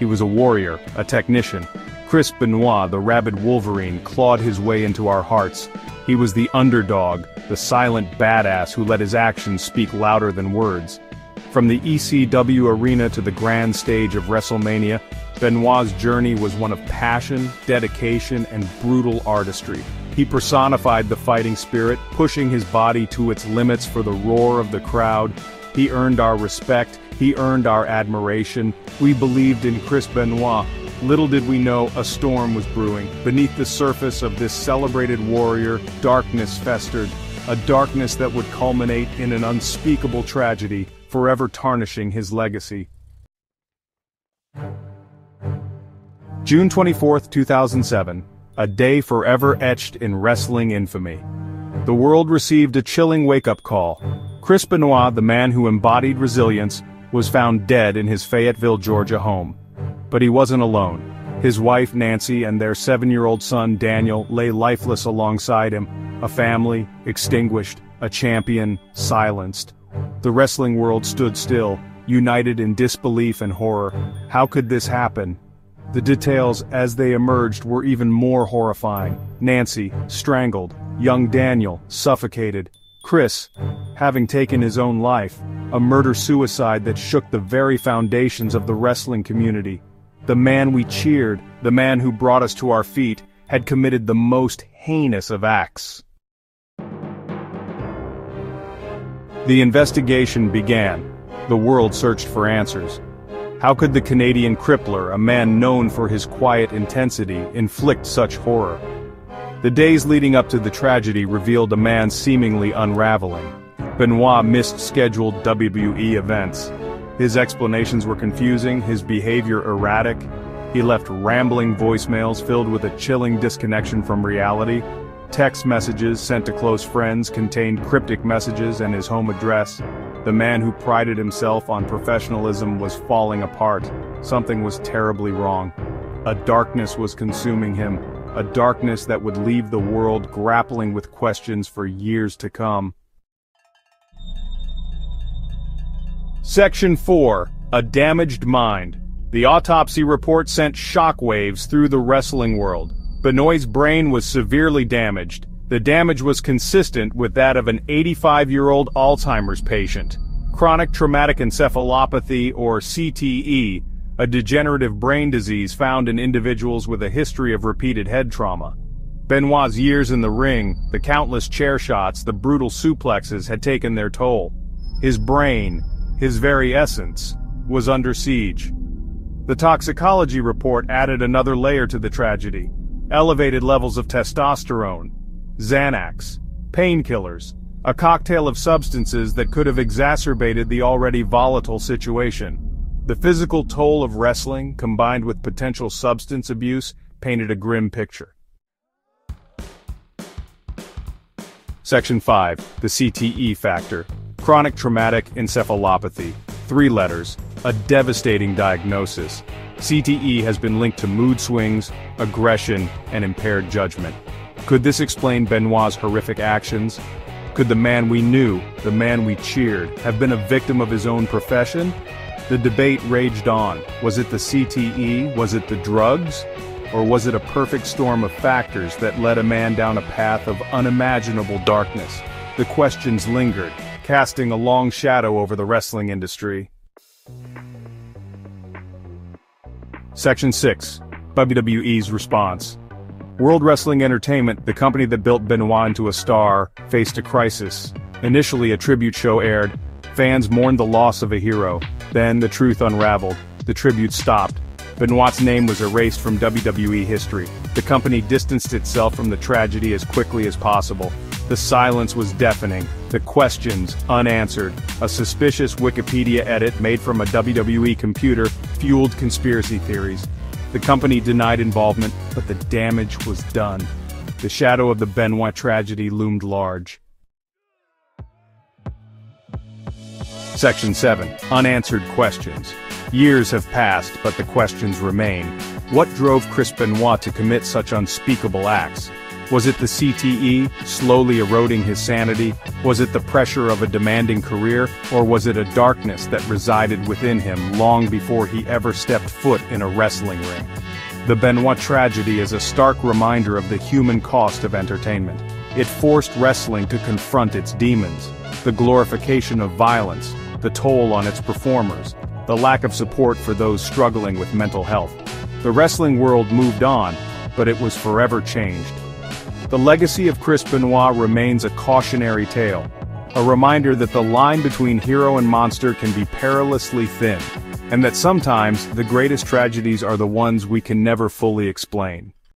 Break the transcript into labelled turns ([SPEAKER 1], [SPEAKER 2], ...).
[SPEAKER 1] He was a warrior, a technician. Chris Benoit, the rabid Wolverine, clawed his way into our hearts. He was the underdog, the silent badass who let his actions speak louder than words. From the ECW arena to the grand stage of WrestleMania, Benoit's journey was one of passion, dedication, and brutal artistry. He personified the fighting spirit, pushing his body to its limits for the roar of the crowd. He earned our respect, he earned our admiration. We believed in Chris Benoit. Little did we know a storm was brewing. Beneath the surface of this celebrated warrior, darkness festered, a darkness that would culminate in an unspeakable tragedy, forever tarnishing his legacy. June 24, 2007, a day forever etched in wrestling infamy. The world received a chilling wake-up call. Chris Benoit, the man who embodied resilience, was found dead in his Fayetteville, Georgia home. But he wasn't alone. His wife, Nancy, and their 7-year-old son, Daniel, lay lifeless alongside him. A family, extinguished, a champion, silenced. The wrestling world stood still, united in disbelief and horror. How could this happen? The details, as they emerged, were even more horrifying. Nancy, strangled. Young Daniel, suffocated. Chris, having taken his own life. A murder-suicide that shook the very foundations of the wrestling community. The man we cheered, the man who brought us to our feet, had committed the most heinous of acts. The investigation began. The world searched for answers. How could the Canadian crippler, a man known for his quiet intensity, inflict such horror? The days leading up to the tragedy revealed a man seemingly unraveling. Benoit missed scheduled WWE events. His explanations were confusing, his behavior erratic. He left rambling voicemails filled with a chilling disconnection from reality. Text messages sent to close friends contained cryptic messages and his home address. The man who prided himself on professionalism was falling apart. Something was terribly wrong. A darkness was consuming him, a darkness that would leave the world grappling with questions for years to come. Section 4. A Damaged Mind. The autopsy report sent shockwaves through the wrestling world. Benoit's brain was severely damaged. The damage was consistent with that of an 85-year-old Alzheimer's patient. Chronic traumatic encephalopathy, or CTE, a degenerative brain disease found in individuals with a history of repeated head trauma. Benoit's years in the ring, the countless chair shots, the brutal suplexes had taken their toll. His brain, his very essence, was under siege. The toxicology report added another layer to the tragedy. Elevated levels of testosterone, Xanax, painkillers, a cocktail of substances that could have exacerbated the already volatile situation. The physical toll of wrestling, combined with potential substance abuse, painted a grim picture. Section 5. The CTE factor. Chronic traumatic encephalopathy. 3 letters. A devastating diagnosis. CTE has been linked to mood swings, aggression, and impaired judgment. Could this explain Benoit's horrific actions? Could the man we knew, the man we cheered, have been a victim of his own profession? The debate raged on. Was it the CTE? Was it the drugs? Or was it a perfect storm of factors that led a man down a path of unimaginable darkness? The questions lingered, casting a long shadow over the wrestling industry. Section 6. WWE's response. World Wrestling Entertainment, the company that built Benoit into a star, faced a crisis. Initially, a tribute show aired. Fans mourned the loss of a hero. Then, the truth unraveled. The tribute stopped. Benoit's name was erased from WWE history. The company distanced itself from the tragedy as quickly as possible. The silence was deafening. The questions unanswered. A suspicious Wikipedia edit made from a WWE computer fueled conspiracy theories. The company denied involvement, but the damage was done. The shadow of the Benoit tragedy loomed large. Section 7. Unanswered questions. Years have passed, but the questions remain. What drove Chris Benoit to commit such unspeakable acts? Was it the CTE, slowly eroding his sanity? Was it the pressure of a demanding career? Or was it a darkness that resided within him long before he ever stepped foot in a wrestling ring? The Benoit tragedy is a stark reminder of the human cost of entertainment. It forced wrestling to confront its demons, the glorification of violence, the toll on its performers, the lack of support for those struggling with mental health. The wrestling world moved on, but it was forever changed. The legacy of Chris Benoit remains a cautionary tale, a reminder that the line between hero and monster can be perilously thin, and that sometimes the greatest tragedies are the ones we can never fully explain.